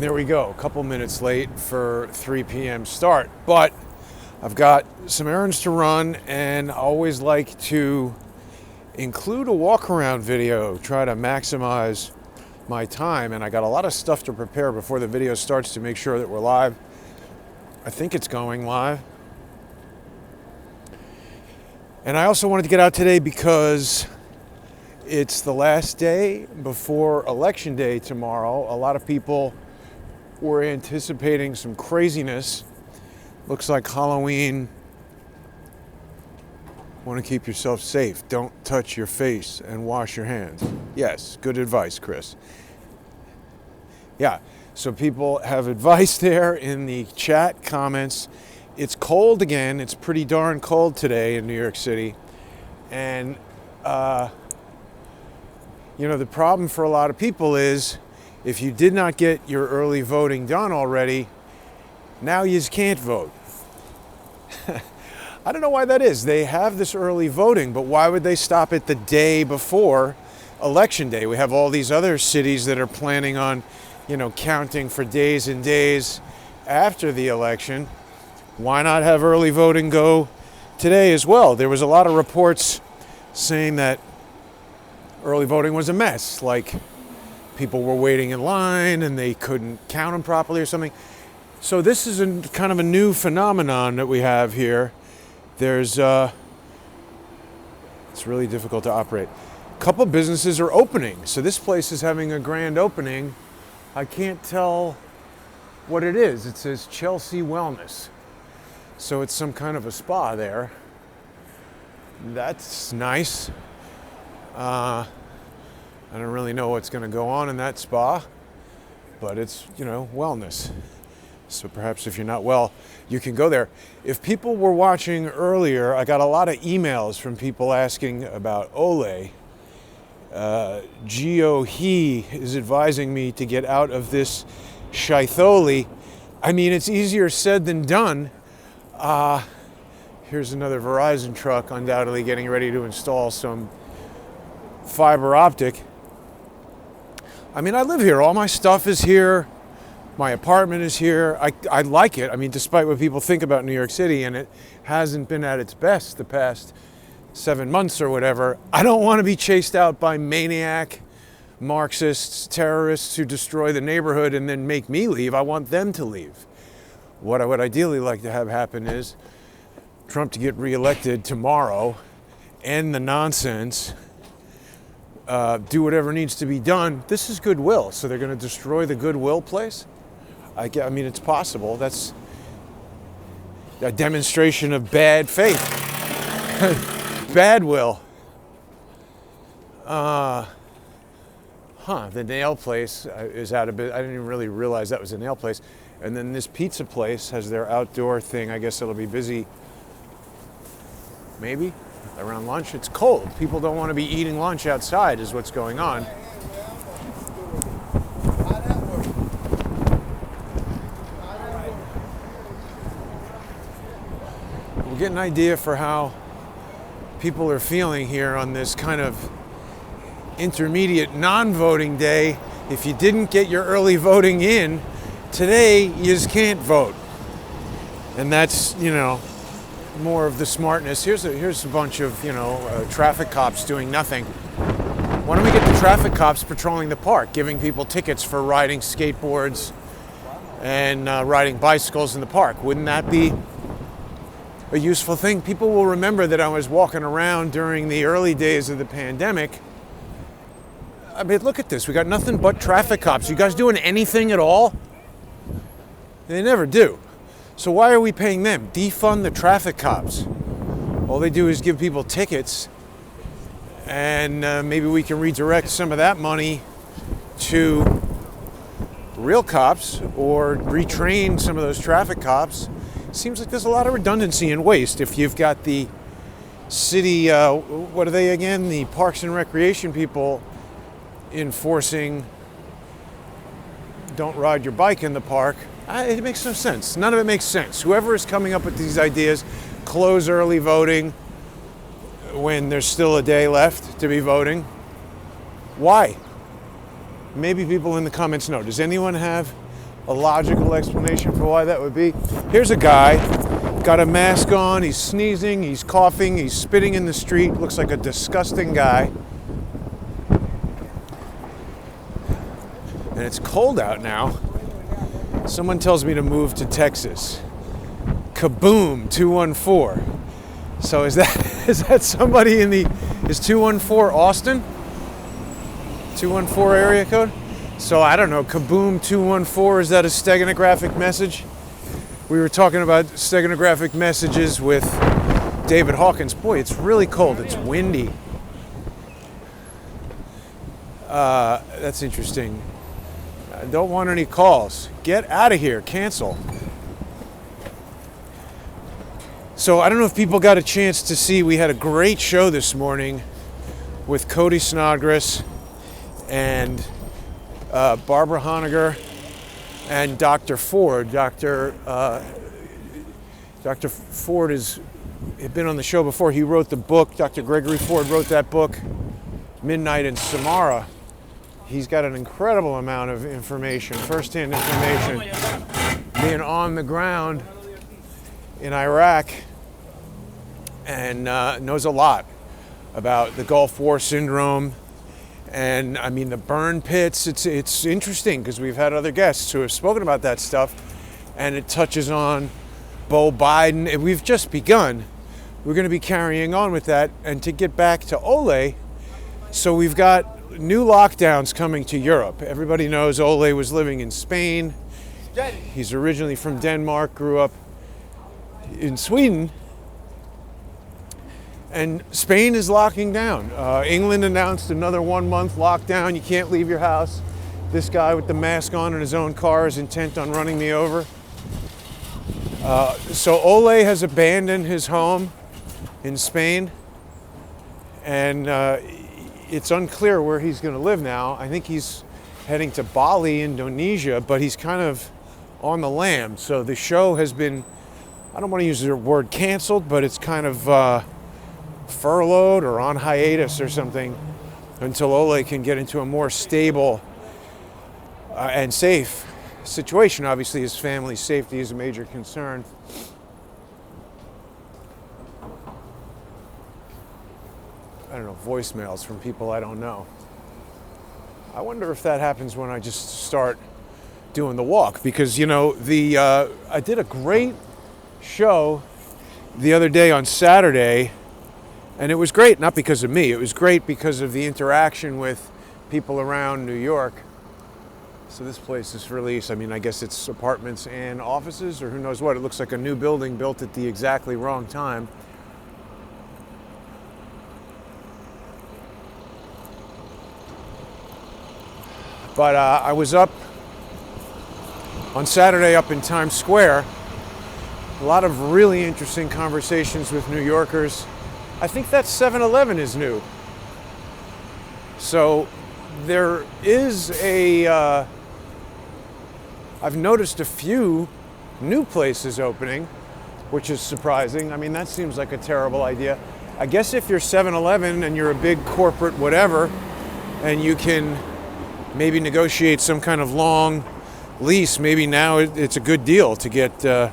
There we go, a couple minutes late for 3 p.m. start, but I've got some errands to run and I always like to include a walk around video, try to maximize my time, and I got a lot of stuff to prepare before the video starts to make sure that we're live. I think it's going live. And I also wanted to get out today because it's the last day before Election Day tomorrow. A lot of people were anticipating some craziness. Looks like Halloween. Want to keep yourself safe. Don't touch your face and wash your hands. Yes, good advice, Chris. Yeah, so people have advice there in the chat comments. It's cold again. It's pretty darn cold today in New York City. And, the problem for a lot of people is if you did not get your early voting done already, now you just can't vote. I don't know why that is. They have this early voting, but why would they stop it the day before Election Day? We have all these other cities that are planning on, counting for days and days after the election. Why not have early voting go today as well? There was a lot of reports saying that early voting was a mess, like people were waiting in line and they couldn't count them properly or something. So this is kind of a new phenomenon that we have here. There's, it's really difficult to operate. A couple businesses are opening. So this place is having a grand opening. I can't tell what it is. It says Chelsea Wellness. So it's some kind of a spa there. That's nice. I don't really know what's going to go on in that spa, but it's, wellness. So perhaps if you're not well, you can go there. If people were watching earlier, I got a lot of emails from people asking about Ole. Gio He is advising me to get out of this shitholi. I mean, it's easier said than done. Here's another Verizon truck undoubtedly getting ready to install some fiber optic. I mean, I live here. All my stuff is here. My apartment is here. I like it. I mean, despite what people think about New York City, and it hasn't been at its best the past 7 months or whatever, I don't want to be chased out by maniac Marxists, terrorists who destroy the neighborhood and then make me leave. I want them to leave. What I would ideally like to have happen is Trump to get reelected tomorrow, end the nonsense, do whatever needs to be done. This is goodwill, so they're going to destroy the goodwill place? I mean, it's possible. That's a demonstration of bad faith. Bad will. The nail place is out of business. I didn't even really realize that was a nail place. And then this pizza place has their outdoor thing. I guess it'll be busy maybe around lunch. It's cold. People don't want to be eating lunch outside is what's going on. We'll get an idea for how people are feeling here on this kind of intermediate non-voting day. If you didn't get your early voting in, today you just can't vote. And that's, more of the smartness. Here's a bunch of, traffic cops doing nothing. Why don't we get the traffic cops patrolling the park, giving people tickets for riding skateboards and riding bicycles in the park? Wouldn't that be a useful thing? People will remember that I was walking around during the early days of the pandemic. I mean, look at this. We got nothing but traffic cops. You guys doing anything at all? They never do. So why are we paying them? Defund the traffic cops. All they do is give people tickets, and maybe we can redirect some of that money to real cops or retrain some of those traffic cops. Seems like there's a lot of redundancy and waste if you've got the city, what are they again? The Parks and Recreation people enforcing don't ride your bike in the park. It makes no sense. None of it makes sense. Whoever is coming up with these ideas, close early voting when there's still a day left to be voting. Why? Maybe people in the comments know. Does anyone have a logical explanation for why that would be. Here's a guy, got a mask on, he's sneezing, he's coughing, he's spitting in the street, looks like a disgusting guy. And it's cold out now. Someone tells me to move to Texas. Kaboom, 214. So is that somebody in the, is 214 Austin? 214 area code? So I don't know, Kaboom 214, is that a steganographic message? We were talking about steganographic messages with David Hawkins. Boy, it's really cold, it's windy. That's interesting. I don't want any calls. Get out of here, cancel. So I don't know if people got a chance to see, we had a great show this morning with Cody Snodgrass and Barbara Honegger and Dr. Ford. Dr. Ford had been on the show before. He wrote the book. Dr. Gregory Ford wrote that book, Midnight in Samara. He's got an incredible amount of information, first-hand information, being on the ground in Iraq, and knows a lot about the Gulf War syndrome. And I mean, the burn pits, it's interesting because we've had other guests who have spoken about that stuff, and it touches on Beau Biden. And we've just begun. We're going to be carrying on with that. And to get back to Ole, so we've got new lockdowns coming to Europe. Everybody knows Ole was living in Spain. He's originally from Denmark, grew up in Sweden. And Spain is locking down. England announced another 1-month lockdown. You can't leave your house. This guy with the mask on in his own car is intent on running me over. So Ole has abandoned his home in Spain, and it's unclear where he's going to live now. I think he's heading to Bali, Indonesia, but he's kind of on the lam. So the show has been, I don't want to use the word canceled, but it's kind of furloughed or on hiatus or something until Ole can get into a more stable and safe situation. Obviously, his family's safety is a major concern. I don't know, voicemails from people I don't know. I wonder if that happens when I just start doing the walk, because, you know, I did a great show the other day on Saturday. And it was great, not because of me, it was great because of the interaction with people around New York. So this place is released, I mean, I guess it's apartments and offices, or who knows what. It looks like a new building built at the exactly wrong time. But I was up on Saturday up in Times Square. A lot of really interesting conversations with New Yorkers. I think that 7-Eleven is new. So there is I've noticed a few new places opening, which is surprising. I mean, that seems like a terrible idea. I guess if you're 7-Eleven and you're a big corporate whatever, and you can maybe negotiate some kind of long lease, maybe now it's a good deal to get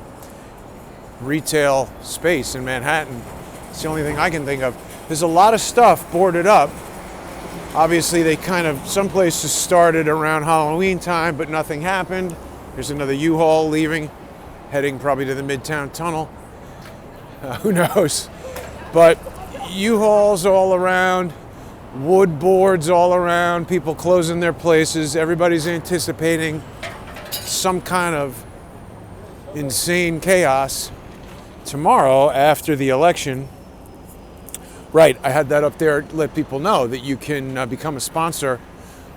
retail space in Manhattan. It's the only thing I can think of. There's a lot of stuff boarded up. Obviously, some places started around Halloween time, but nothing happened. There's another U-Haul leaving, heading probably to the Midtown Tunnel. Who knows? But U-Hauls all around, wood boards all around, people closing their places. Everybody's anticipating some kind of insane chaos tomorrow after the election. Right, I had that up there to let people know that you can become a sponsor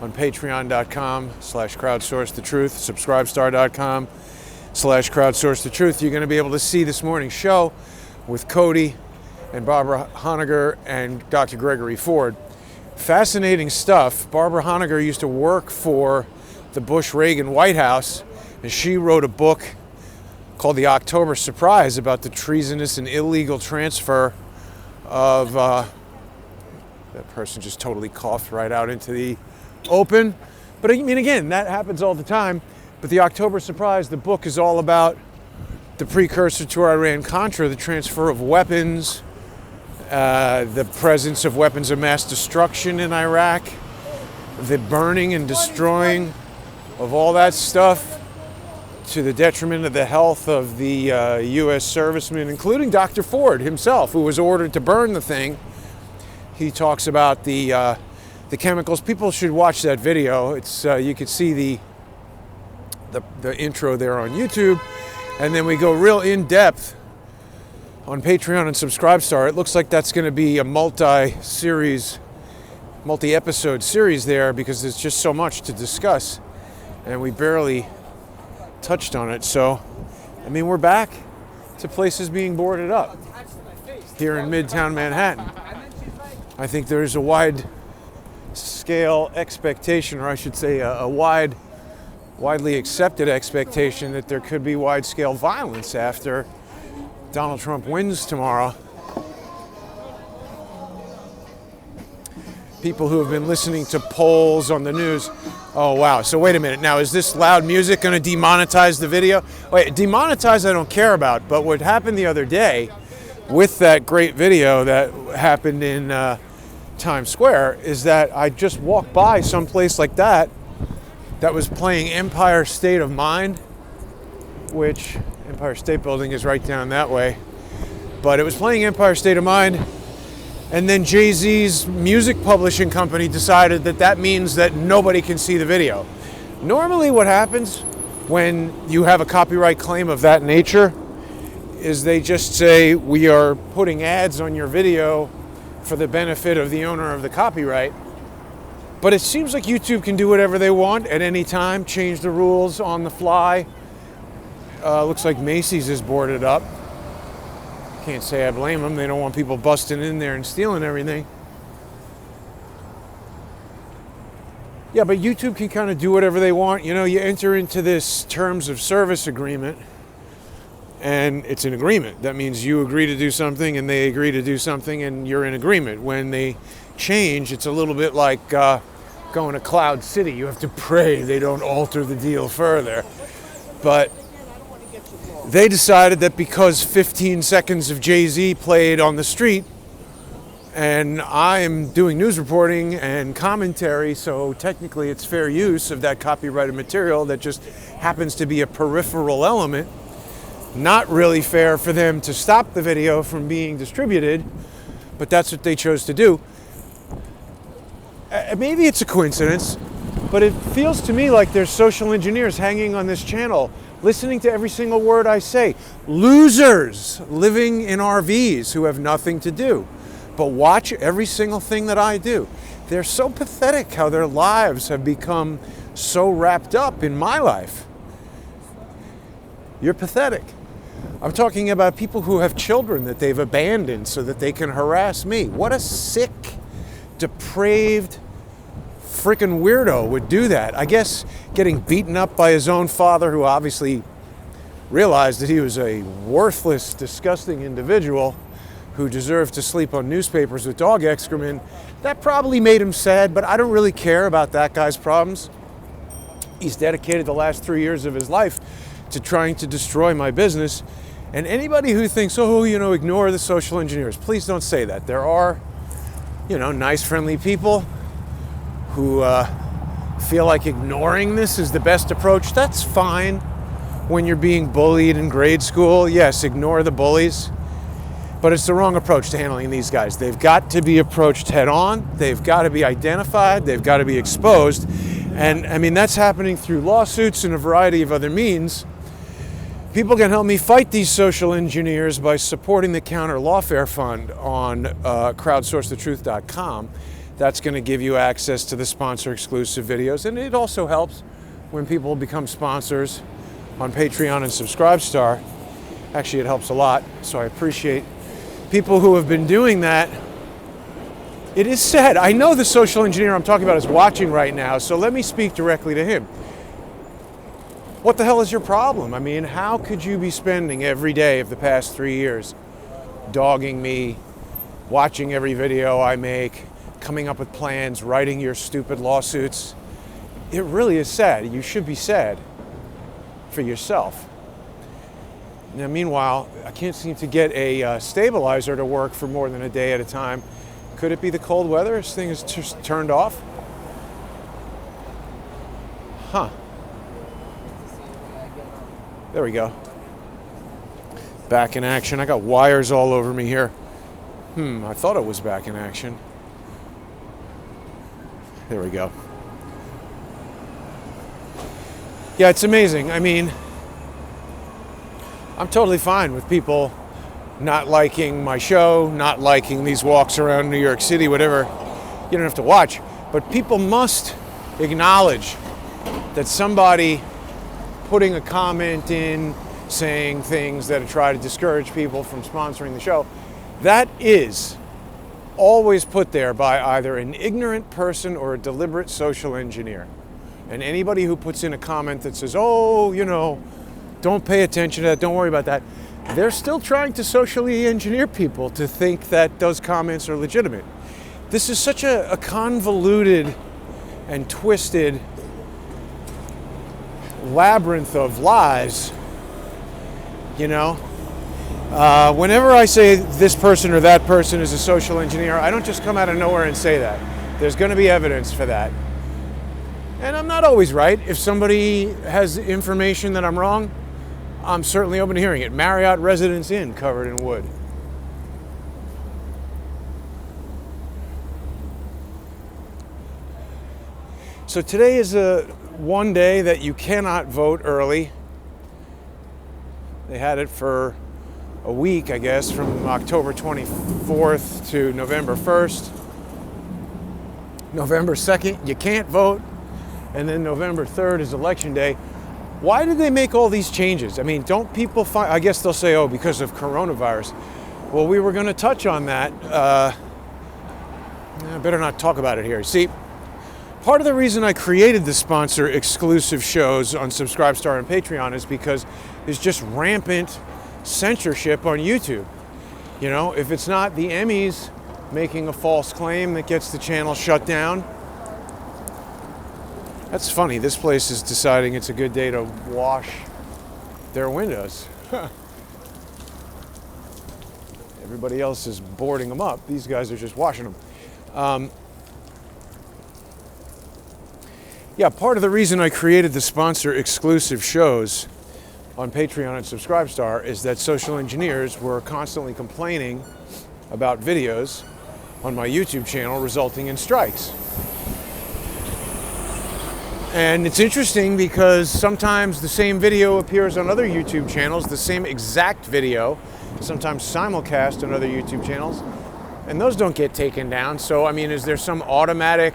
on patreon.com/crowdsourcethetruth, subscribestar.com/crowdsourcethetruth. You're going to be able to see this morning's show with Cody and Barbara Honegger and Dr. Gregory Ford. Fascinating stuff. Barbara Honegger used to work for the Bush-Reagan White House, and she wrote a book called The October Surprise about the treasonous and illegal transfer of that person just totally coughed right out into the open. But I mean, again, that happens all the time. But the October Surprise, the book, is all about the precursor to Iran-Contra, the transfer of weapons, the presence of weapons of mass destruction in Iraq, the burning and destroying of all that stuff to the detriment of the health of the U.S. servicemen, including Dr. Ford himself, who was ordered to burn the thing. He talks about the chemicals. People should watch that video. It's you can see the intro there on YouTube, and then we go real in depth on Patreon and Subscribestar. It looks like that's going to be a multi-episode series there, because there's just so much to discuss, and we barely touched on it. So, I mean, we're back to places being boarded up here in Midtown Manhattan. I think there's a wide scale expectation, or I should say a widely accepted expectation, that there could be wide scale violence after Donald Trump wins tomorrow. People who have been listening to polls on the news. Oh, wow. So wait a minute. Now, is this loud music going to demonetize the video? Wait, demonetize I don't care about. But what happened the other day with that great video that happened in Times Square is that I just walked by someplace like that was playing Empire State of Mind, which Empire State Building is right down that way. But it was playing Empire State of Mind. And then Jay-Z's music publishing company decided that means that nobody can see the video. Normally what happens when you have a copyright claim of that nature is they just say, we are putting ads on your video for the benefit of the owner of the copyright. But it seems like YouTube can do whatever they want at any time, change the rules on the fly. Looks like Macy's is boarded up. Can't say I blame them. They don't want people busting in there and stealing everything. Yeah, but YouTube can kind of do whatever they want. You know, you enter into this terms of service agreement, and it's an agreement. That means you agree to do something and they agree to do something, and you're in agreement. When they change, it's a little bit like going to Cloud City. You have to pray they don't alter the deal further. But they decided that because 15 seconds of Jay-Z played on the street, and I am doing news reporting and commentary, so technically it's fair use of that copyrighted material that just happens to be a peripheral element, not really fair for them to stop the video from being distributed, but that's what they chose to do. Maybe it's a coincidence, but it feels to me like there's social engineers hanging on this channel, listening to every single word I say. Losers living in RVs who have nothing to do but watch every single thing that I do. They're so pathetic how their lives have become so wrapped up in my life. You're pathetic. I'm talking about people who have children that they've abandoned so that they can harass me. What a sick, depraved, freaking weirdo would do that. I guess getting beaten up by his own father, who obviously realized that he was a worthless, disgusting individual who deserved to sleep on newspapers with dog excrement, that probably made him sad, but I don't really care about that guy's problems. He's dedicated the last 3 years of his life to trying to destroy my business. And anybody who thinks, ignore the social engineers, please don't say that. There are, nice, friendly people who feel like ignoring this is the best approach. That's fine when you're being bullied in grade school. Yes, ignore the bullies. But it's the wrong approach to handling these guys. They've got to be approached head on. They've got to be identified. They've got to be exposed. And I mean, that's happening through lawsuits and a variety of other means. People can help me fight these social engineers by supporting the Counter Lawfare Fund on crowdsourcethetruth.com. That's going to give you access to the sponsor-exclusive videos. And it also helps when people become sponsors on Patreon and Subscribestar. Actually, it helps a lot, so I appreciate people who have been doing that. It is sad. I know the social engineer I'm talking about is watching right now, so let me speak directly to him. What the hell is your problem? I mean, how could you be spending every day of the past 3 years dogging me, watching every video I make, coming up with plans, writing your stupid lawsuits? It really is sad. You should be sad. for yourself. Now, meanwhile, I can't seem to get a stabilizer to work for more than a day at a time. Could it be the cold weather? This thing is just turned off. Huh. There we go. Back in action. I got wires all over me here. I thought it was back in action. There we go. Yeah, it's amazing. I mean, I'm totally fine with people not liking my show, not liking these walks around New York City, whatever. You don't have to watch. But people must acknowledge that somebody putting a comment in, saying things that try to discourage people from sponsoring the show, that is always put there by either an ignorant person or a deliberate social engineer. And anybody who puts in a comment that says, oh, you know, don't pay attention to that, don't worry about that, they're still trying to socially engineer people to think that those comments are legitimate. This is such a convoluted and twisted labyrinth of lies, you know. Whenever I say this person or that person is a social engineer, I don't just come out of nowhere and say that. There's going to be evidence for that. And I'm not always right. If somebody has information that I'm wrong, I'm certainly open to hearing it. Marriott Residence Inn covered in wood. So today is one day that you cannot vote early. They had it for a week, I guess, from October 24th to November 1st. November 2nd, you can't vote. And then November 3rd is election day. Why did they make all these changes? I mean, don't people find, I guess they'll say, oh, because of coronavirus. Well, we were going to touch on that. I better not talk about it here. See, part of the reason I created the sponsor exclusive shows on Subscribestar and Patreon is because there's just rampant censorship on YouTube. You know, if it's not the Emmys making a false claim that gets the channel shut down. That's funny, this place is deciding it's a good day to wash their windows. Everybody else is boarding them up. These guys are just washing them. Yeah, part of the reason I created the sponsor exclusive shows on Patreon and Subscribestar is that social engineers were constantly complaining about videos on my YouTube channel, resulting in strikes. And it's interesting because sometimes the same video appears on other YouTube channels, the same exact video, sometimes simulcast on other YouTube channels, and those don't get taken down. So, I mean, is there some automatic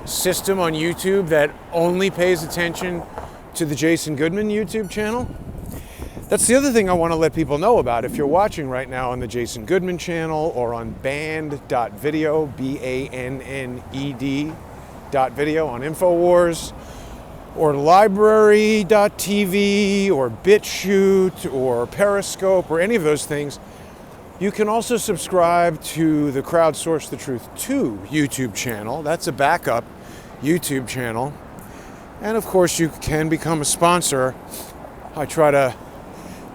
system on YouTube that only pays attention to the Jason Goodman YouTube channel? That's the other thing I want to let people know about. If you're watching right now on the Jason Goodman channel or on banned.video, BANNED.video on InfoWars, or library.tv, or BitChute, or Periscope, or any of those things, you can also subscribe to the Crowdsource the Truth 2 YouTube channel. That's a backup YouTube channel. And of course, you can become a sponsor. I try to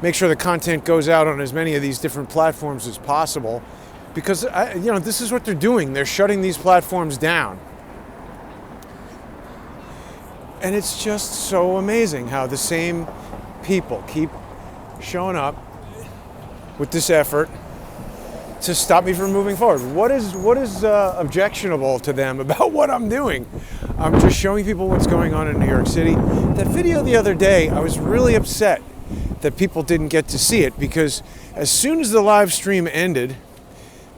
make sure the content goes out on as many of these different platforms as possible, because this is what they're doing. They're shutting these platforms down. And it's just so amazing how the same people keep showing up with this effort to stop me from moving forward. What is objectionable to them about what I'm doing? I'm just showing people what's going on in New York City. That video the other day, I was really upset that people didn't get to see it, because as soon as the live stream ended,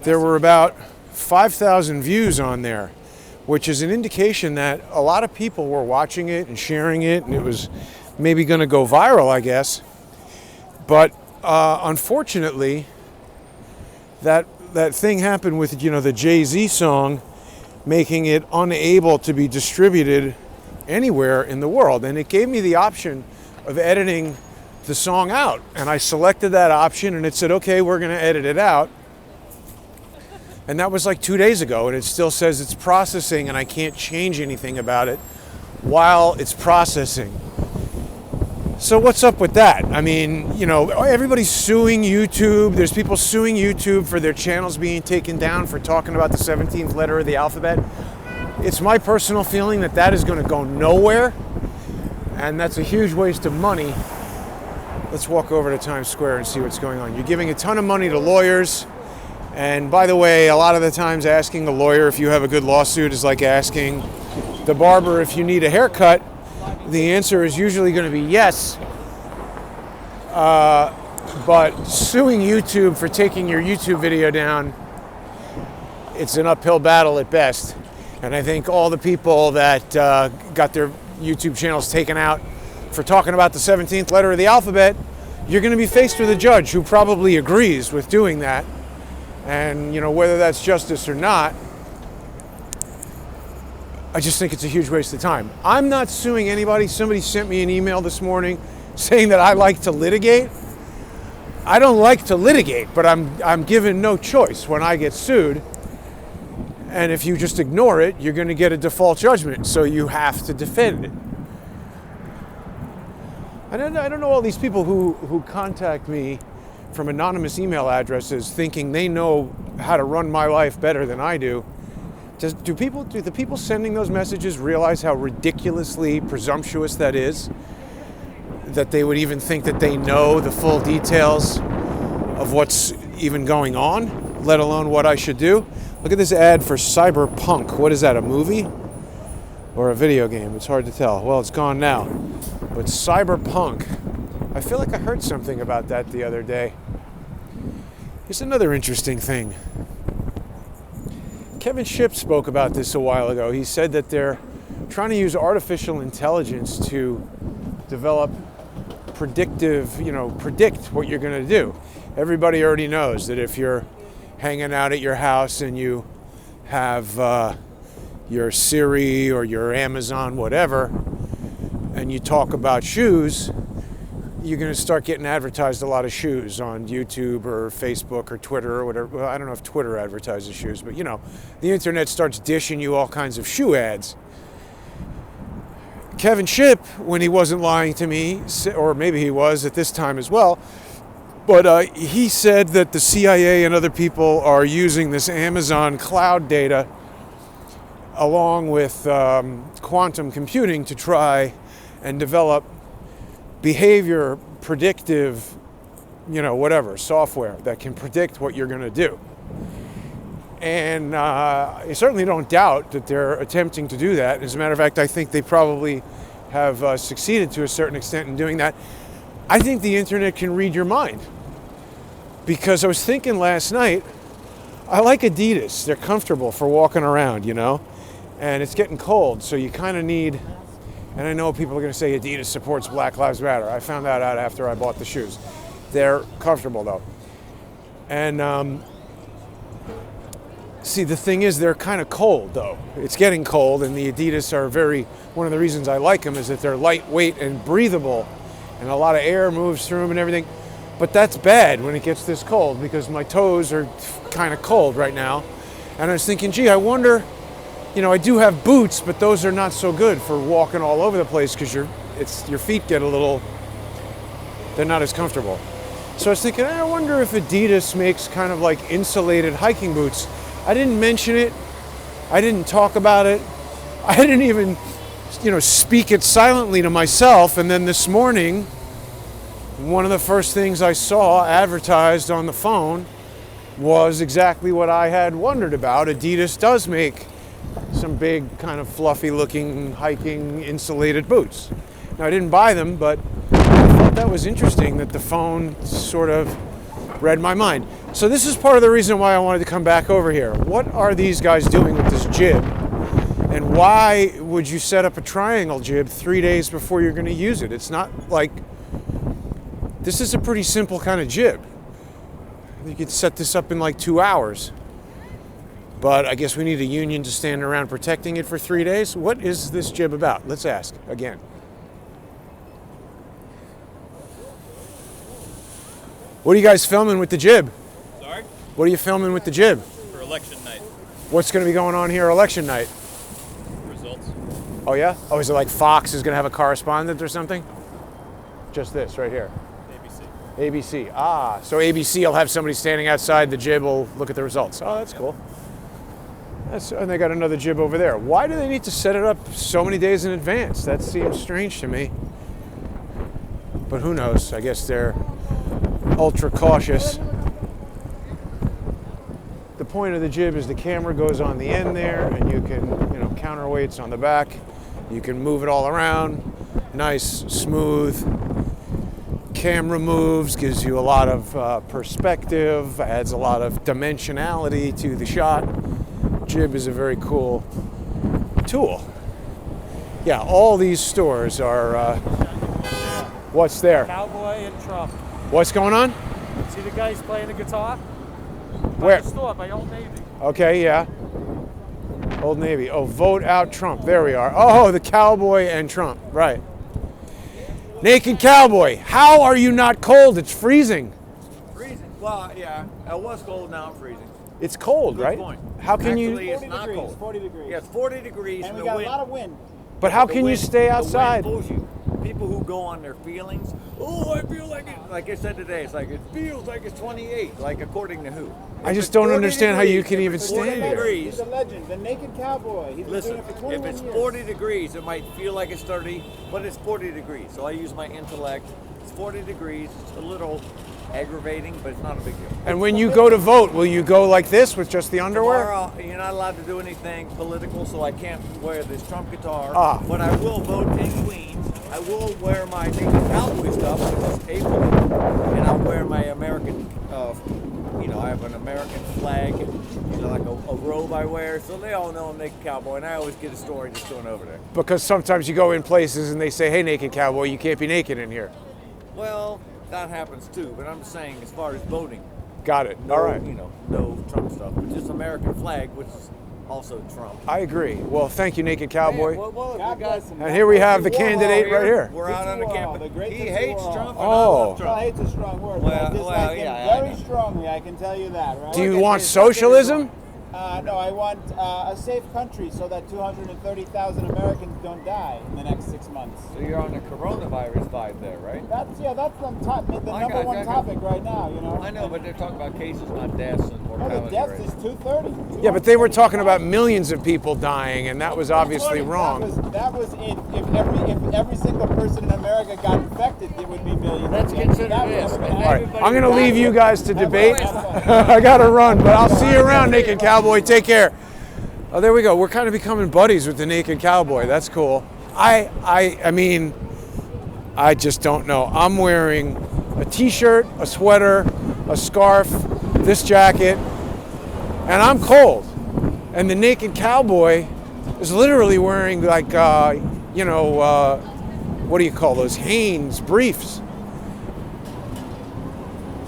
there were about 5,000 views on there, which is an indication that a lot of people were watching it and sharing it, and it was maybe going to go viral, I guess. But unfortunately, that thing happened with, the Jay-Z song, making it unable to be distributed anywhere in the world. And it gave me the option of editing the song out. And I selected that option, and it said, okay, we're going to edit it out. And that was like 2 days ago, and it still says it's processing, and I can't change anything about it while it's processing. So what's up with that? I mean, you know, everybody's suing YouTube. There's people suing YouTube for their channels being taken down for talking about the 17th letter of the alphabet. It's my personal feeling that that is going to go nowhere, and that's a huge waste of money. Let's walk over to Times Square and see what's going on. You're giving a ton of money to lawyers, and by the way, a lot of the times asking a lawyer if you have a good lawsuit is like asking the barber if you need a haircut. The answer is usually going to be yes, but suing YouTube for taking your YouTube video down, it's an uphill battle at best. And I think all the people that got their YouTube channels taken out for talking about the 17th letter of the alphabet, you're going to be faced with a judge who probably agrees with doing that. And, you know, whether that's justice or not, I just think it's a huge waste of time. I'm not suing anybody. Somebody sent me an email this morning saying that I like to litigate. I don't like to litigate, but I'm given no choice when I get sued. And if you just ignore it, you're going to get a default judgment, so you have to defend it. I don't know all these people who contact me from anonymous email addresses thinking they know how to run my life better than I do. Do the people sending those messages realize how ridiculously presumptuous that is? That they would even think that they know the full details of what's even going on, let alone what I should do? Look at this ad for Cyberpunk. What is that, a movie or a video game? It's hard to tell. Well, it's gone now. But Cyberpunk, I feel like I heard something about that the other day. Here's another interesting thing. Kevin Shipp spoke about this a while ago. He said that they're trying to use artificial intelligence to develop predict what you're going to do. Everybody already knows that if you're hanging out at your house and you have your Siri or your Amazon, whatever, and you talk about shoes, you're going to start getting advertised a lot of shoes on YouTube or Facebook or Twitter or whatever. Well, I don't know if Twitter advertises shoes, but you know, the internet starts dishing you all kinds of shoe ads. Kevin Shipp, when he wasn't lying to me, or maybe he was at this time as well, but he said that the CIA and other people are using this Amazon cloud data along with quantum computing to try and develop behavior predictive, whatever, software that can predict what you're going to do. And I certainly don't doubt that they're attempting to do that. As a matter of fact, I think they probably have succeeded to a certain extent in doing that. I think the internet can read your mind. Because I was thinking last night, I like Adidas. They're comfortable for walking around, and it's getting cold, so you kind of need, and I know people are going to say Adidas supports Black Lives Matter. I found that out after I bought the shoes. They're comfortable though. And see, the thing is, they're kind of cold though. It's getting cold, and the Adidas are one of the reasons I like them is that they're lightweight and breathable, and a lot of air moves through them and everything. But that's bad when it gets this cold because my toes are kind of cold right now. And I was thinking, gee, I wonder, I do have boots, but those are not so good for walking all over the place because your feet get they're not as comfortable. So I was thinking, I wonder if Adidas makes kind of like insulated hiking boots. I didn't mention it. I didn't talk about it. I didn't even, speak it silently to myself. And then this morning, one of the first things I saw advertised on the phone was exactly what I had wondered about. Adidas does make some big kind of fluffy looking hiking insulated boots. Now I didn't buy them, but I thought that was interesting that the phone sort of read my mind. So this is part of the reason why I wanted to come back over here. What are these guys doing with this jib? And why would you set up a triangle jib 3 days before you're going to use it? It's not like, this is a pretty simple kind of jib. You could set this up in like 2 hours. But I guess we need a union to stand around protecting it for 3 days. What is this jib about? Let's ask again. What are you guys filming with the jib? Sorry? What are you filming with the jib? For election night. What's going to be going on here election night? Results. Oh yeah? Oh, is it like Fox is going to have a correspondent or something? just this right here? ABC. ABC. Ah, so ABC will have somebody standing outside the jib will look at the results. Oh, that's cool. And they got another jib over there. Why do they need to set it up so many days in advance? That seems strange to me. But who knows? I guess they're ultra cautious. The point of the jib is the camera goes on the end there, and you can, counterweights on the back. You can move it all around. Nice, smooth. Camera moves, gives you a lot of perspective, adds a lot of dimensionality to the shot. Jib is a very cool tool. Yeah, all these stores are. What's there? Cowboy and Trump. What's going on? See the guys playing the guitar? Where? By the store, by Old Navy. Okay, yeah. Old Navy. Oh, vote out Trump. There we are. Oh, the cowboy and Trump. Right. Naked cowboy. How are you not cold? It's freezing. Freezing? Well, yeah. It was cold, now I'm freezing. It's cold, Good right? point. How can Actually, you? it's not degrees, cold. 40 degrees. Yeah, it's 40 degrees. And we the got wind, a lot of wind. But how the can you wind- stay the outside? wind pulls you. People who go on their feelings, oh, I feel like it, like I said today, it's like it feels like it's 28, like according to who? I If just it's don't 40 understand how you degrees, can if even it's 40 stand here. degrees, He's a legend, the naked cowboy. He's been listen, doing it for if 21 it's years. 40 degrees, it might feel like it's 30, but it's 40 degrees. So I use my intellect. It's 40 degrees. It's a little aggravating, but it's not a big deal. And when you go to vote, will you go like this with just the underwear? Tomorrow, you're not allowed to do anything political, so I can't wear this Trump guitar. Ah. But I will vote in Queens. I will wear my naked cowboy stuff, which is April, and I'll wear my American, I have an American flag, like a robe I wear, so they all know I'm naked cowboy, and I always get a story just going over there. Because sometimes you go in places and they say, hey, naked cowboy, you can't be naked in here. Well, that happens too, but I'm saying as far as voting, Got it. no, All right. No Trump stuff, but just American flag, which is also Trump. I agree. Well, thank you, naked cowboy. Yeah, well, God we got, bless him. And here we have the Good to see you all. candidate right here. We're out on the Good to see you all. campus. The great He to see hates you all. Trump, and I Oh. love Well, Trump. hate's a strong word, Well, but I dislike well, him yeah, I very know. strongly, I can tell you that, right? Do you Look at want his- look at his socialism? No, I want a safe country so that 230,000 Americans don't die in the next 6 months. So you're on the coronavirus vibe there, right? That's the I number got one you. topic right now, I know, but they're talking about cases, not deaths and No, mortality. the death rate. is 230. Yeah, but they were talking about millions of people dying, and that was obviously 230. wrong. That was if every single person in America got infected, there would be millions. Let's of deaths. consider That this. was- All right, I'm going to leave you guys to debate. I got to run, but I'll see you around, naked cowboy. Take care. Oh, there we go. We're kind of becoming buddies with the naked cowboy. That's cool. I mean, I just don't know. I'm wearing a t-shirt, a sweater, a scarf, this jacket, and I'm cold. And the naked cowboy is literally wearing like, what do you call those? Hanes briefs.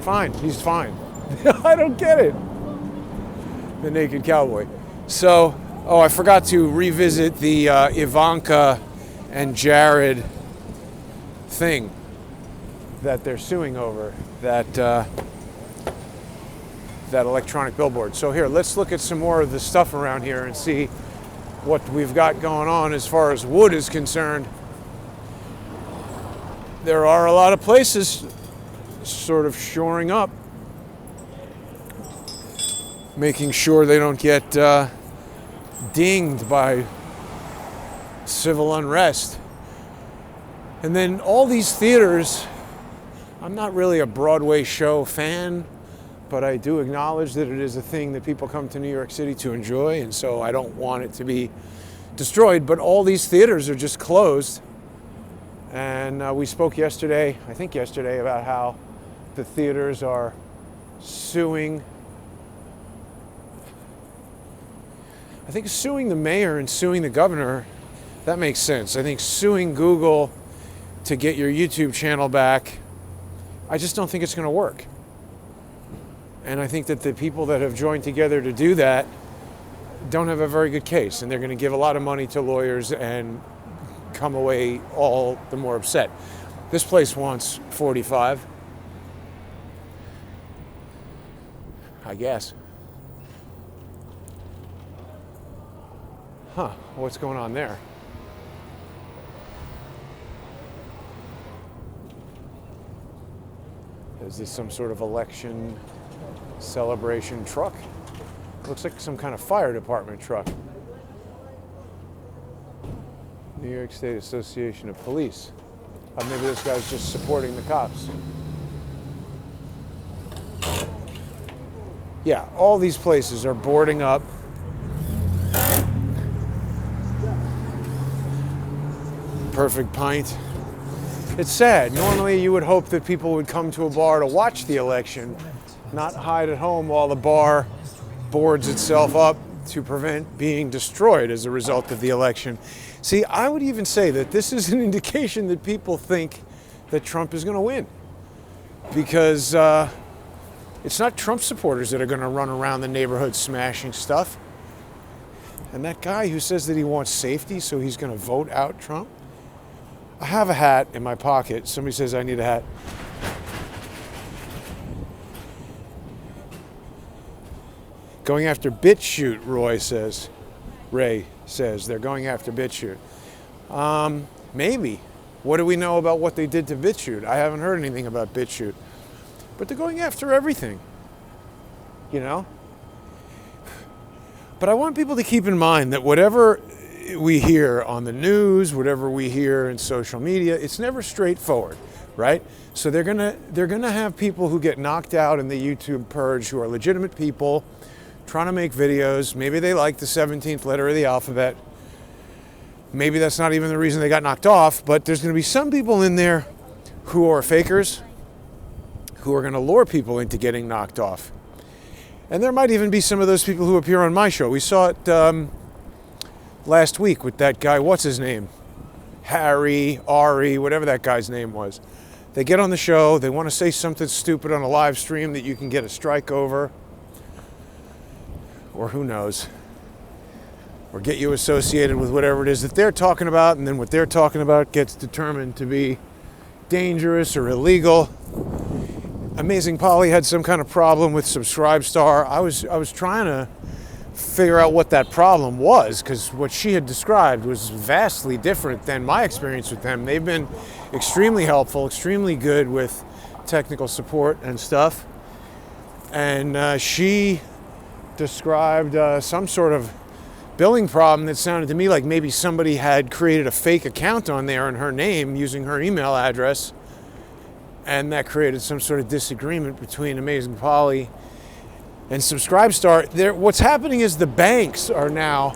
Fine, he's fine. I don't get it. The naked cowboy. So, I forgot to revisit the Ivanka and Jared thing that they're suing over, that electronic billboard. So here, let's look at some more of the stuff around here and see what we've got going on as far as wood is concerned. There are a lot of places sort of shoring up, making sure they don't get dinged by civil unrest. And then all these theaters, I'm not really a Broadway show fan, but I do acknowledge that it is a thing that people come to New York City to enjoy, and so I don't want it to be destroyed. But all these theaters are just closed. And we spoke yesterday, I think yesterday, about how the theaters are suing. I think suing the mayor and suing the governor, that makes sense. I think suing Google to get your YouTube channel back, I just don't think it's going to work. And I think that the people that have joined together to do that don't have a very good case, and they're going to give a lot of money to lawyers and come away all the more upset. This place wants 45, I guess. Huh, what's going on there? Is this some sort of election celebration truck? Looks like some kind of fire department truck. New York State Association of Police. Maybe this guy's just supporting the cops. Yeah, all these places are boarding up. Perfect Pint. It's sad. Normally you would hope that people would come to a bar to watch the election, not hide at home while the bar boards itself up to prevent being destroyed as a result of the election. See, I would even say that this is an indication that people think that Trump is going to win. Because it's not Trump supporters that are going to run around the neighborhood smashing stuff. And that guy who says that he wants safety, so he's going to vote out Trump. I have a hat in my pocket. Somebody says I need a hat. Going after BitChute, Ray says. They're going after BitChute. Maybe. What do we know about what they did to BitChute? I haven't heard anything about BitChute. But they're going after everything. You know? But I want people to keep in mind that whatever we hear on the news, whatever we hear in social media, it's never straightforward, right? So they're gonna have people who get knocked out in the YouTube purge who are legitimate people trying to make videos. Maybe they like the 17th letter of the alphabet. Maybe that's not even the reason they got knocked off, but there's going to be some people in there who are fakers, who are going to lure people into getting knocked off. And there might even be some of those people who appear on my show. We saw it last week with that guy, what's his name? Ari, whatever that guy's name was. They get on the show, they want to say something stupid on a live stream that you can get a strike over. Or who knows, or get you associated with whatever it is that they're talking about, and then what they're talking about gets determined to be dangerous or illegal. Amazing Polly had some kind of problem with Subscribestar. I was trying to figure out what that problem was, because what she had described was vastly different than my experience with them. They've been extremely helpful, extremely good with technical support and stuff. And she described some sort of billing problem that sounded to me like maybe somebody had created a fake account on there in her name using her email address, and that created some sort of disagreement between Amazing Polly and Subscribestar. What's happening is the banks are now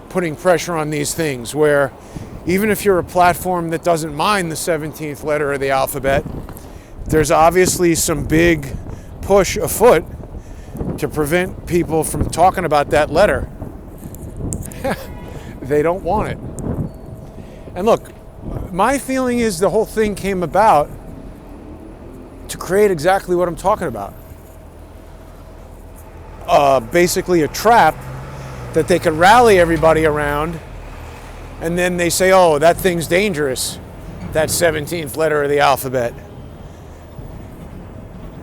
putting pressure on these things, where even if you're a platform that doesn't mind the 17th letter of the alphabet, there's obviously some big push afoot to prevent people from talking about that letter. They don't want it. And look, my feeling is the whole thing came about to create exactly what I'm talking about. Basically a trap that they could rally everybody around, and then they say, oh, that thing's dangerous, that 17th letter of the alphabet.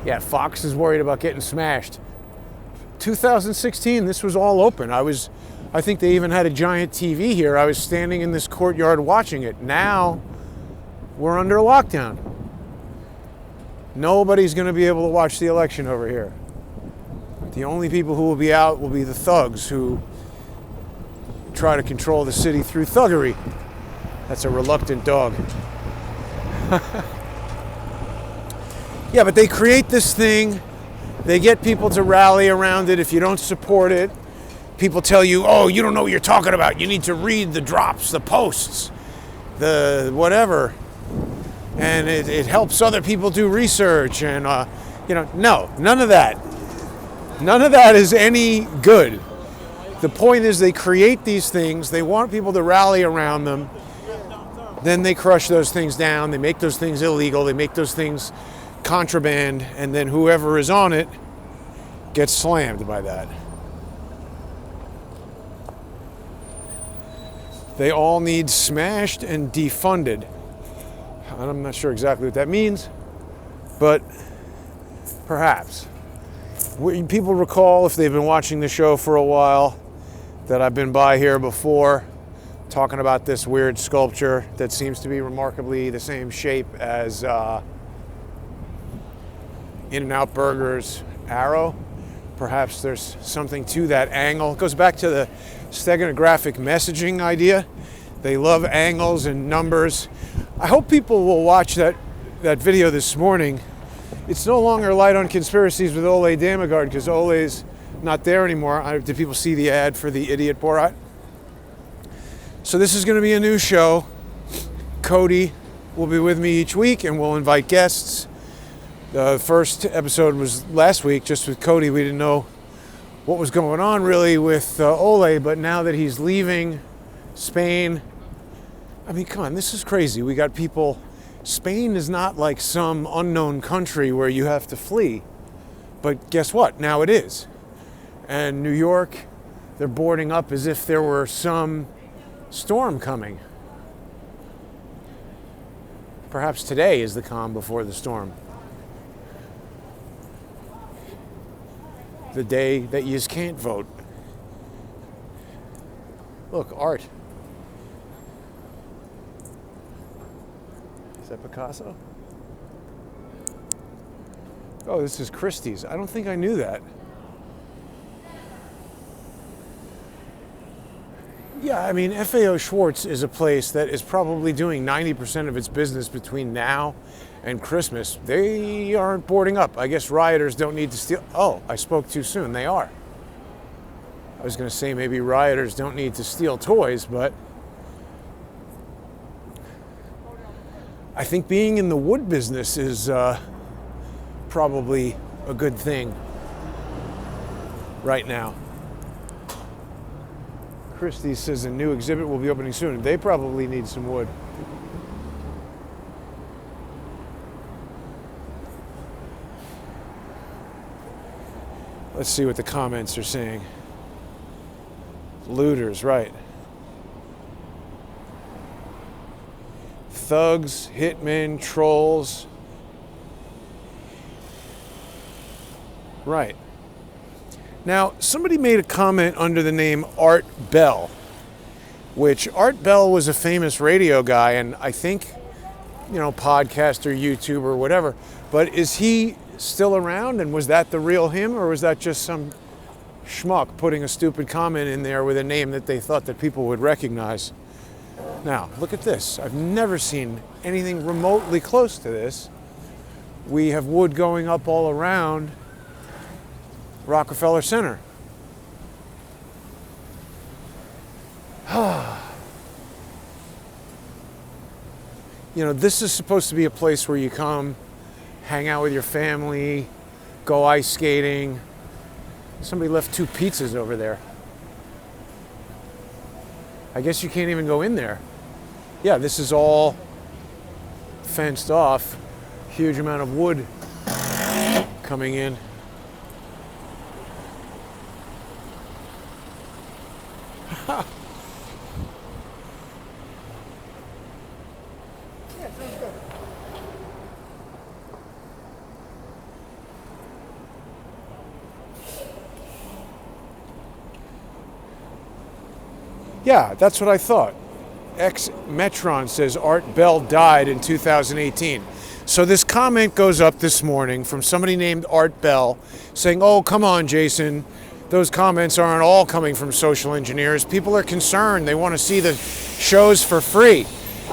Yeah, Fox is worried about getting smashed. 2016, this was all open. I think they even had a giant TV here. I was standing in this courtyard watching it. Now we're under lockdown. Nobody's going to be able to watch the election over here. The only people who will be out will be the thugs who try to control the city through thuggery. That's a reluctant dog. Yeah, but they create this thing. They get people to rally around it. If you don't support it, people tell you, oh, you don't know what you're talking about. You need to read the drops, the posts, the whatever. And it helps other people do research. And, no, none of that. None of that is any good. The point is they create these things. They want people to rally around them. Then they crush those things down. They make those things illegal. They make those things contraband, and then whoever is on it gets slammed by that. They all need smashed and defunded. I'm not sure exactly what that means, but perhaps. People recall, if they've been watching the show for a while, that I've been by here before talking about this weird sculpture that seems to be remarkably the same shape as In-N-Out Burger's arrow. Perhaps there's something to that angle. It goes back to the steganographic messaging idea. They love angles and numbers. I hope people will watch that video this morning. It's no longer Light on Conspiracies with Ole Damagard because Ole's not there anymore. Did people see the ad for the idiot Borat? So this is going to be a new show. Cody will be with me each week and we'll invite guests. The first episode was last week, just with Cody. We didn't know what was going on really with Ole, but now that he's leaving Spain, I mean, come on, this is crazy. We got people. Spain is not like some unknown country where you have to flee. But guess what? Now it is. And New York, they're boarding up as if there were some storm coming. Perhaps today is the calm before the storm. The day that you just can't vote. Look, art. Is that Picasso? Oh, this is Christie's. I don't think I knew that. Yeah, I mean, FAO Schwartz is a place that is probably doing 90% of its business between now and Christmas. They aren't boarding up. I guess rioters don't need to steal. Oh, I spoke too soon. They are. I was going to say maybe rioters don't need to steal toys, but I think being in the wood business is probably a good thing right now. Christie says a new exhibit will be opening soon. They probably need some wood. Let's see what the comments are saying. Looters, right. Thugs, hitmen, trolls. Right. Now, somebody made a comment under the name Art Bell, which Art Bell was a famous radio guy and I think, podcaster, YouTuber, whatever. But is he still around, and was that the real him, or was that just some schmuck putting a stupid comment in there with a name that they thought that people would recognize? Now, look at this. I've never seen anything remotely close to this. We have wood going up all around Rockefeller Center. This is supposed to be a place where you come, hang out with your family, go ice skating. Somebody left 2 pizzas over there. I guess you can't even go in there. Yeah, this is all fenced off. Huge amount of wood coming in. Yeah, that's what I thought. Metron says Art Bell died in 2018. So this comment goes up this morning from somebody named Art Bell saying, oh, come on, Jason. Those comments aren't all coming from social engineers. People are concerned. They want to see the shows for free.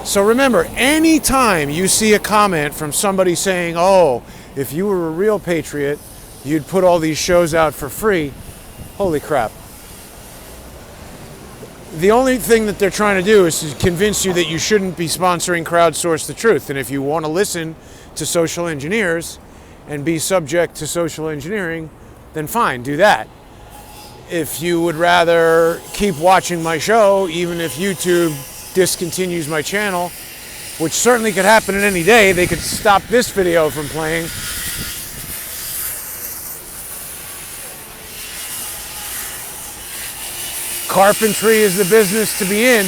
So remember, anytime you see a comment from somebody saying, oh, if you were a real patriot, you'd put all these shows out for free. Holy crap. The only thing that they're trying to do is to convince you that you shouldn't be sponsoring Crowdsource the Truth. And if you want to listen to social engineers and be subject to social engineering, then fine, do that. If you would rather keep watching my show, even if YouTube discontinues my channel, which certainly could happen at any day, they could stop this video from playing. Carpentry is the business to be in.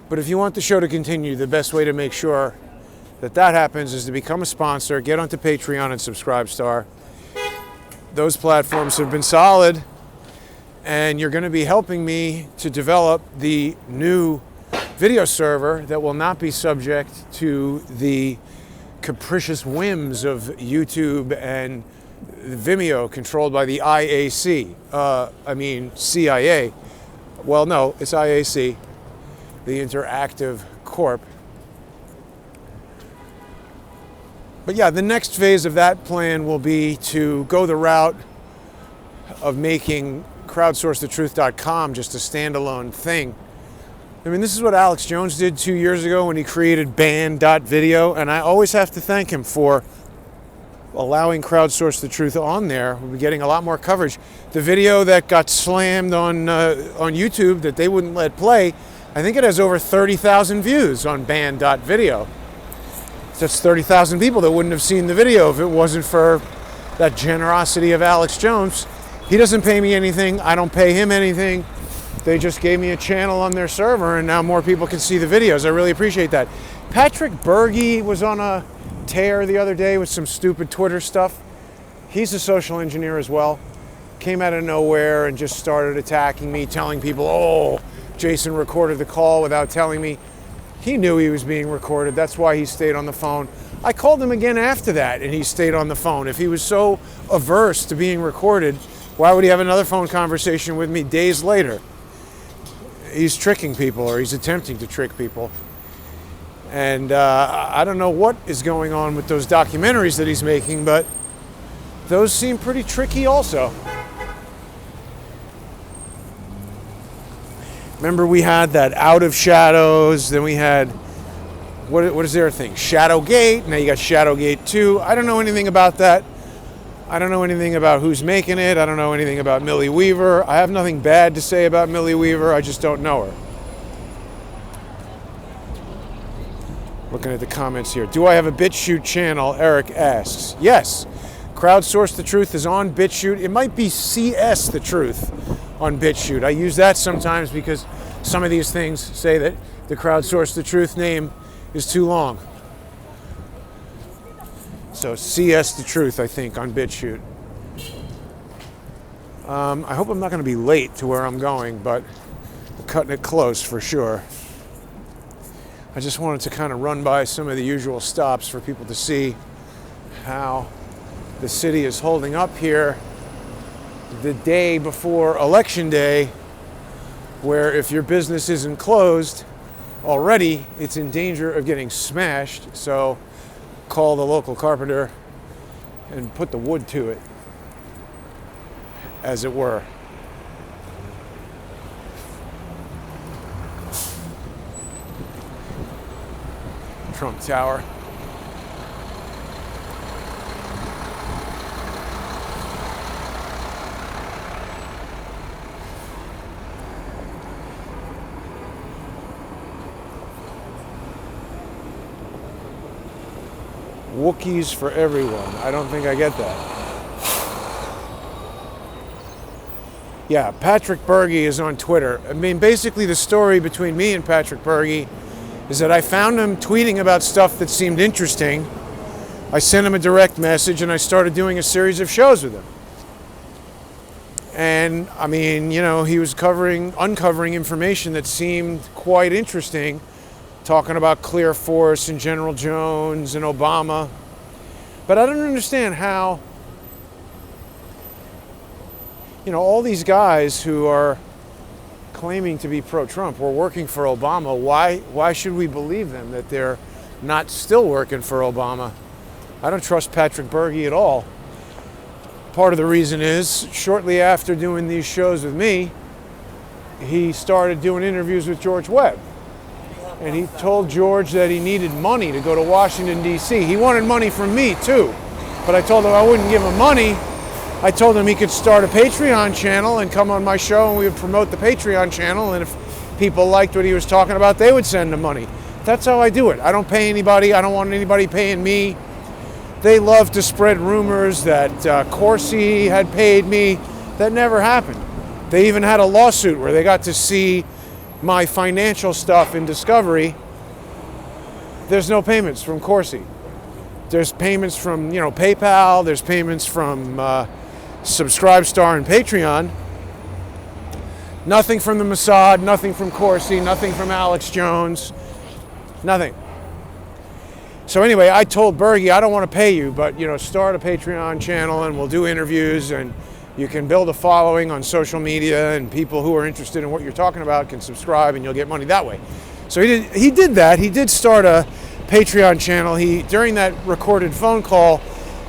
But if you want the show to continue, the best way to make sure that happens is to become a sponsor, get onto Patreon and Subscribestar. Those platforms have been solid, and you're going to be helping me to develop the new video server that will not be subject to the capricious whims of YouTube and Vimeo, controlled by the IAC. CIA. Well, no, it's IAC, the Interactive Corp. But yeah, the next phase of that plan will be to go the route of making crowdsourcethetruth.com just a standalone thing. I mean, this is what Alex Jones did 2 years ago when he created band.video, and I always have to thank him for allowing Crowdsource the Truth on there. We'll be getting a lot more coverage. The video that got slammed on YouTube that they wouldn't let play, I think it has over 30,000 views on band.video. That's 30,000 people that wouldn't have seen the video if it wasn't for that generosity of Alex Jones. He doesn't pay me anything. I don't pay him anything. They just gave me a channel on their server, and now more people can see the videos. I really appreciate that. Patrick Berge was on a tear the other day with some stupid Twitter stuff. He's a social engineer as well. Came out of nowhere and just started attacking me, telling people, oh, Jason recorded the call without telling me. He knew he was being recorded. That's why he stayed on the phone. I called him again after that, and he stayed on the phone. If he was so averse to being recorded, why would he have another phone conversation with me days later? He's tricking people, or he's attempting to trick people. And I don't know what is going on with those documentaries that he's making, but those seem pretty tricky also. Remember, we had that Out of Shadows, then we had, what is their thing? Shadowgate, now you got Shadowgate 2. I don't know anything about that. I don't know anything about who's making it. I don't know anything about Millie Weaver. I have nothing bad to say about Millie Weaver. I just don't know her. Looking at the comments here. Do I have a BitChute channel? Eric asks. Yes. Crowdsource the Truth is on BitChute. It might be CS the Truth on BitChute. I use that sometimes because some of these things say that the Crowdsource the Truth name is too long. So CS the Truth, I think, on BitChute. I hope I'm not going to be late to where I'm going, but I'm cutting it close for sure. I just wanted to kind of run by some of the usual stops for people to see how the city is holding up here the day before Election Day, where if your business isn't closed already, it's in danger of getting smashed. So call the local carpenter and put the wood to it, as it were. Trump Tower. Wookiees for everyone. I don't think I get that. Yeah, Patrick Berge is on Twitter. I mean, basically the story between me and Patrick Berge is that I found him tweeting about stuff that seemed interesting. I sent him a direct message and I started doing a series of shows with him. And I mean, you know, he was uncovering information that seemed quite interesting, talking about Clear Force and General Jones and Obama. But I don't understand how, you know, all these guys who are claiming to be pro-Trump were working for Obama. Why should we believe them that they're not still working for Obama? I don't trust Patrick Berge at all. Part of the reason is, shortly after doing these shows with me, he started doing interviews with George Webb. And he told George that he needed money to go to Washington, D.C. He wanted money from me, too. But I told him I wouldn't give him money. I told him he could start a Patreon channel and come on my show and we would promote the Patreon channel. And if people liked what he was talking about, they would send him money. That's how I do it. I don't pay anybody. I don't want anybody paying me. They love to spread rumors that Corsi had paid me. That never happened. They even had a lawsuit where they got to see my financial stuff in Discovery. There's no payments from Corsi. There's payments from, you know, PayPal. There's payments from Subscribestar and Patreon. Nothing from the Mossad, nothing from Corsi, nothing from Alex Jones, nothing. So anyway, I told Bergie, I don't want to pay you, but start a Patreon channel and we'll do interviews and you can build a following on social media and people who are interested in what you're talking about can subscribe and you'll get money that way. So he did that. He did start a Patreon channel. He, during that recorded phone call,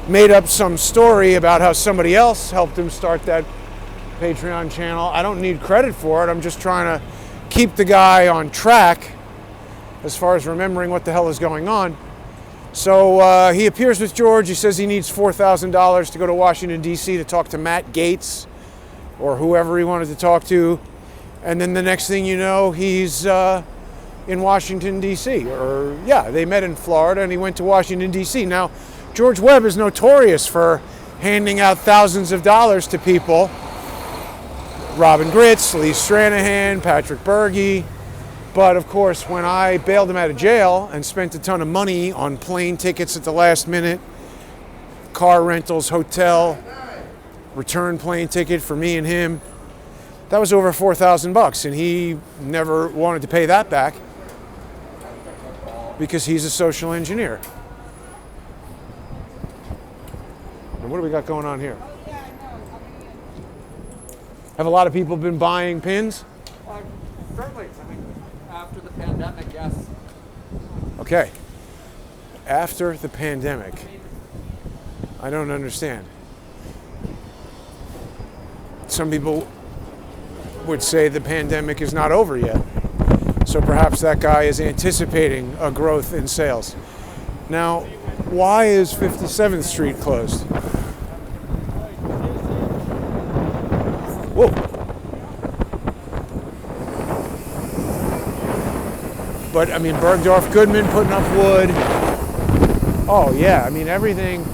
made up some story about how somebody else helped him start that Patreon channel. I don't need credit for it. I'm just trying to keep the guy on track as far as remembering what the hell is going on. So he appears with George. He says he needs $4,000 to go to Washington, D.C. to talk to Matt Gaetz or whoever he wanted to talk to. And then the next thing you know, he's in Washington, D.C. Or, yeah, they met in Florida and he went to Washington, D.C. Now, George Webb is notorious for handing out thousands of dollars to people. Robin Gritz, Lee Stranahan, Patrick Berge. But of course, when I bailed him out of jail and spent a ton of money on plane tickets at the last minute, car rentals, hotel, return plane ticket for me and him, that was over $4,000, and he never wanted to pay that back because he's a social engineer. And what do we got going on here? Have a lot of people been buying pins? Certainly, after the pandemic, yes. Okay. After the pandemic. I don't understand. Some people would say the pandemic is not over yet. So perhaps that guy is anticipating a growth in sales. Now, why is 57th Street closed? Whoa. But, I mean, Bergdorf Goodman putting up wood. Oh, yeah, I mean, everything.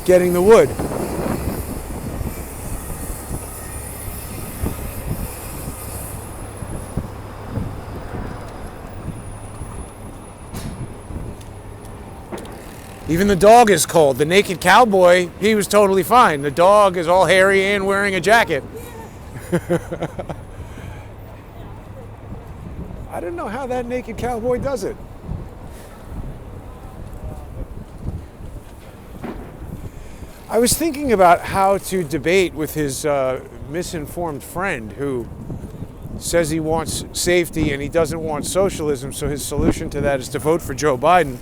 Getting the wood. Even the dog is cold. The naked cowboy, he was totally fine. The dog is all hairy and wearing a jacket. I don't know how that naked cowboy does it. I was thinking about how to debate with his misinformed friend who says he wants safety and he doesn't want socialism, so his solution to that is to vote for Joe Biden.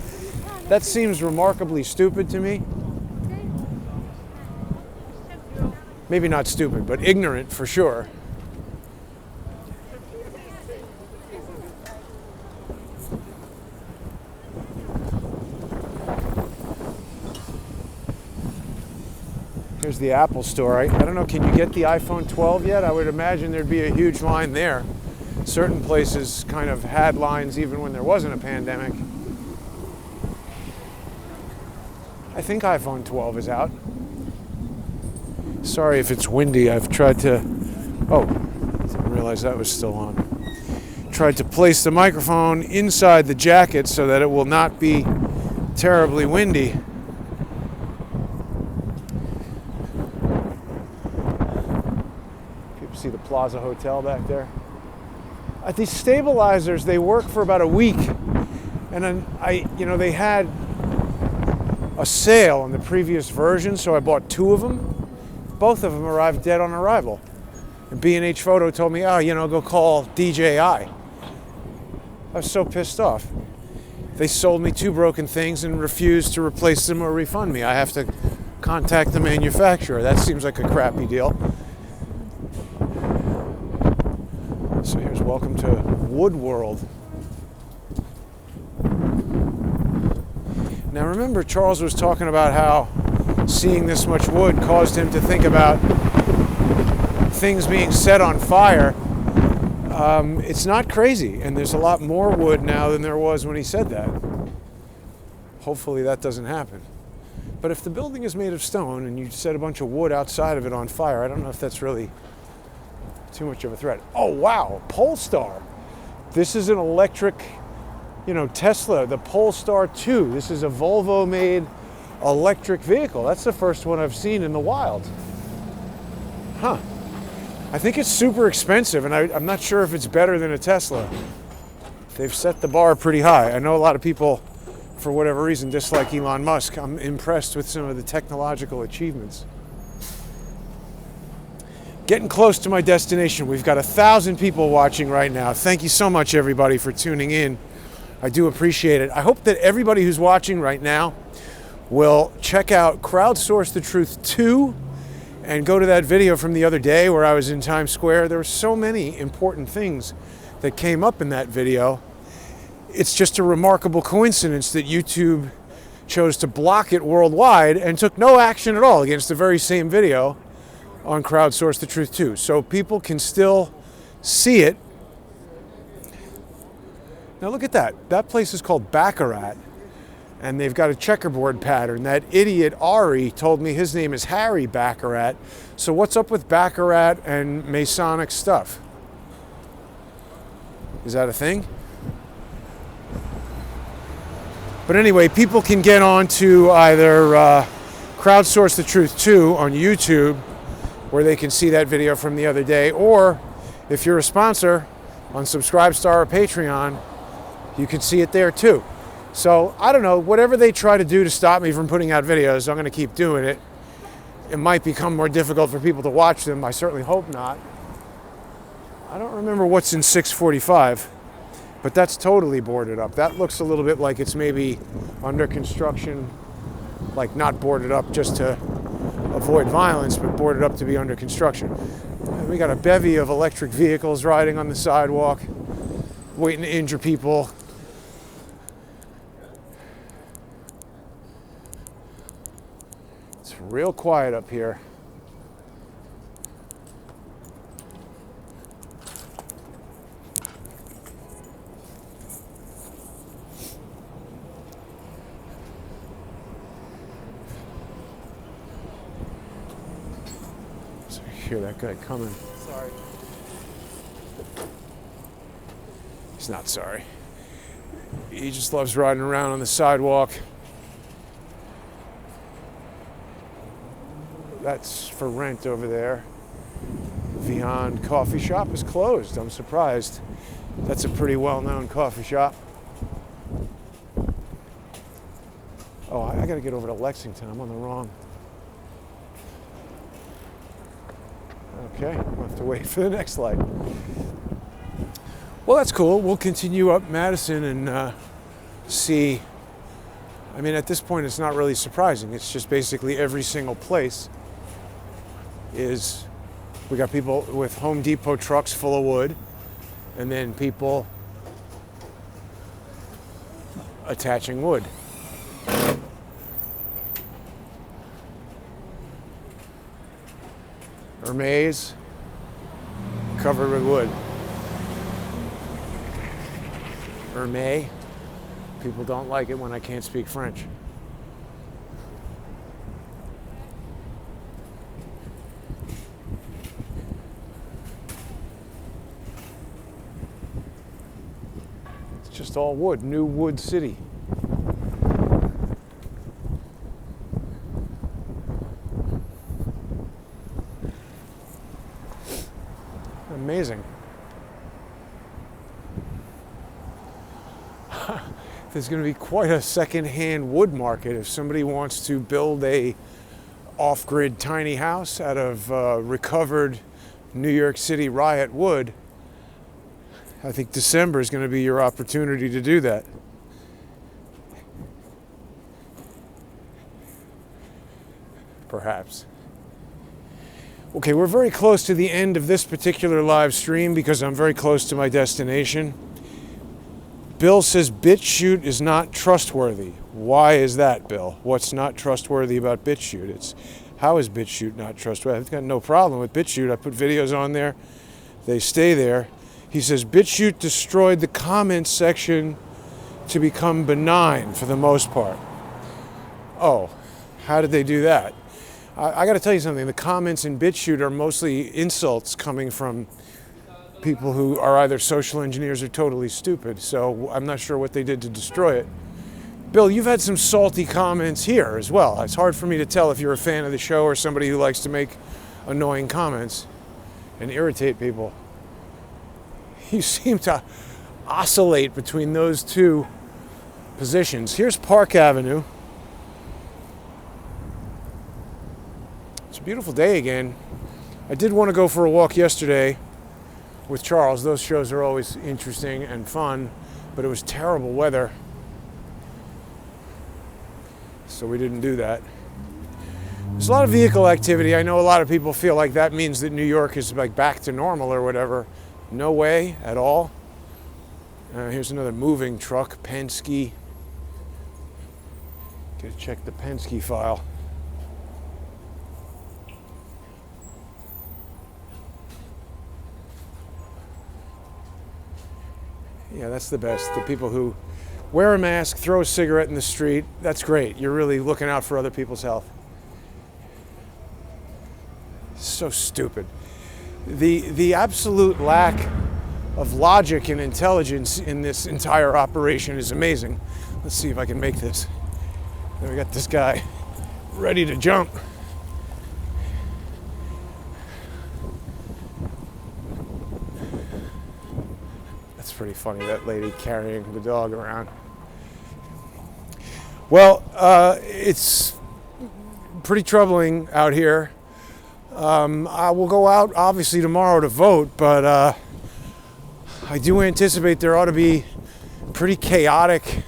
That seems remarkably stupid to me. Maybe not stupid, but ignorant for sure. Here's the Apple store. I don't know, can you get the iPhone 12 yet? I would imagine there'd be a huge line there. Certain places kind of had lines even when there wasn't a pandemic. I think iPhone 12 is out. Sorry if it's windy. I've tried to... Oh, didn't realize that was still on. Tried to place the microphone inside the jacket so that it will not be terribly windy. People see the Plaza Hotel back there. These stabilizers, they work for about a week. And then they had a sale on the previous version, so I bought 2 of them. Both of them arrived dead on arrival. And B&H Photo told me, go call DJI. I was so pissed off. They sold me 2 broken things and refused to replace them or refund me. I have to contact the manufacturer. That seems like a crappy deal. So here's welcome to Wood World. Now remember, Charles was talking about how seeing this much wood caused him to think about things being set on fire. It's not crazy, and there's a lot more wood now than there was when he said that. Hopefully that doesn't happen. But if the building is made of stone and you set a bunch of wood outside of it on fire, I don't know if that's really too much of a threat. Oh wow, Polestar. This is an electric, Tesla, the Polestar 2. This is a Volvo-made electric vehicle. That's the first one I've seen in the wild. Huh. I think it's super expensive, and I'm not sure if it's better than a Tesla. They've set the bar pretty high. I know a lot of people, for whatever reason, dislike Elon Musk. I'm impressed with some of the technological achievements. Getting close to my destination. We've got 1,000 people watching right now. Thank you so much, everybody, for tuning in. I do appreciate it. I hope that everybody who's watching right now will check out Crowdsource the Truth 2 and go to that video from the other day where I was in Times Square. There were so many important things that came up in that video. It's just a remarkable coincidence that YouTube chose to block it worldwide and took no action at all against the very same video on Crowdsource the Truth 2. So people can still see it. Now look at that. That place is called Baccarat, and they've got a checkerboard pattern. That idiot Ari told me his name is Harry Baccarat. So what's up with Baccarat and Masonic stuff? Is that a thing? But anyway, people can get on to either Crowdsource the Truth 2 on YouTube, where they can see that video from the other day, or if you're a sponsor on Subscribestar or Patreon, you can see it there too. So I don't know, whatever they try to do to stop me from putting out videos, I'm going to keep doing it. It might become more difficult for people to watch them. I certainly hope not. I don't remember what's in 645, but that's totally boarded up. That looks a little bit like it's maybe under construction, like not boarded up just to avoid violence, but boarded up to be under construction. And we got a bevy of electric vehicles riding on the sidewalk, waiting to injure people. It's real quiet up here. Hear that guy coming. Sorry. He's not sorry. He just loves riding around on the sidewalk. That's for rent over there. Vian Coffee Shop is closed. I'm surprised. That's a pretty well-known coffee shop. Oh, I gotta get over to Lexington. I'm on the wrong. Okay, we'll have to wait for the next light. Well, that's cool. We'll continue up Madison and see. I mean, at this point, it's not really surprising. It's just basically every single place is, we got people with Home Depot trucks full of wood, and then people attaching wood. Hermes covered with wood. Hermes. People don't like it when I can't speak French. It's just all wood. New Wood City. Amazing. There's going to be quite a second-hand wood market if somebody wants to build a off-grid tiny house out of recovered New York City riot wood. I think December is going to be your opportunity to do that. Perhaps. Okay, we're very close to the end of this particular live stream because I'm very close to my destination. Bill says BitChute is not trustworthy. Why is that, Bill? What's not trustworthy about BitChute? How is BitChute not trustworthy? I've got no problem with BitChute. I put videos on there. They stay there. He says BitChute destroyed the comments section to become benign for the most part. Oh, how did they do that? I got to tell you something. The comments in BitChute are mostly insults coming from people who are either social engineers or totally stupid. So I'm not sure what they did to destroy it. Bill, you've had some salty comments here as well. It's hard for me to tell if you're a fan of the show or somebody who likes to make annoying comments and irritate people. You seem to oscillate between those two positions. Here's Park Avenue. It's a beautiful day again. I did want to go for a walk yesterday with Charles. Those shows are always interesting and fun, but it was terrible weather, so we didn't do that. There's a lot of vehicle activity. I know a lot of people feel like that means that New York is like back to normal or whatever. No way at all. Here's another moving truck, Penske. Gotta check the Penske file. Yeah, that's the best. The people who wear a mask, throw a cigarette in the street, that's great. You're really looking out for other people's health. So stupid. The absolute lack of logic and intelligence in this entire operation is amazing. Let's see if I can make this. There we got this guy ready to jump. That's pretty funny, that lady carrying the dog around. Well, it's pretty troubling out here. I will go out obviously tomorrow to vote, but I do anticipate there ought to be pretty chaotic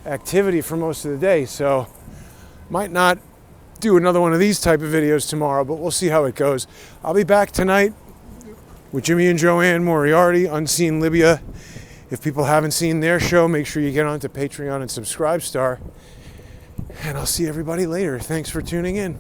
activity for most of the day, so might not do another one of these type of videos tomorrow, but we'll see how it goes. I'll be back tonight with Jimmy and Joanne Moriarty, Unseen Libya. If people haven't seen their show, make sure you get onto Patreon and Subscribe Star. And I'll see everybody later. Thanks for tuning in.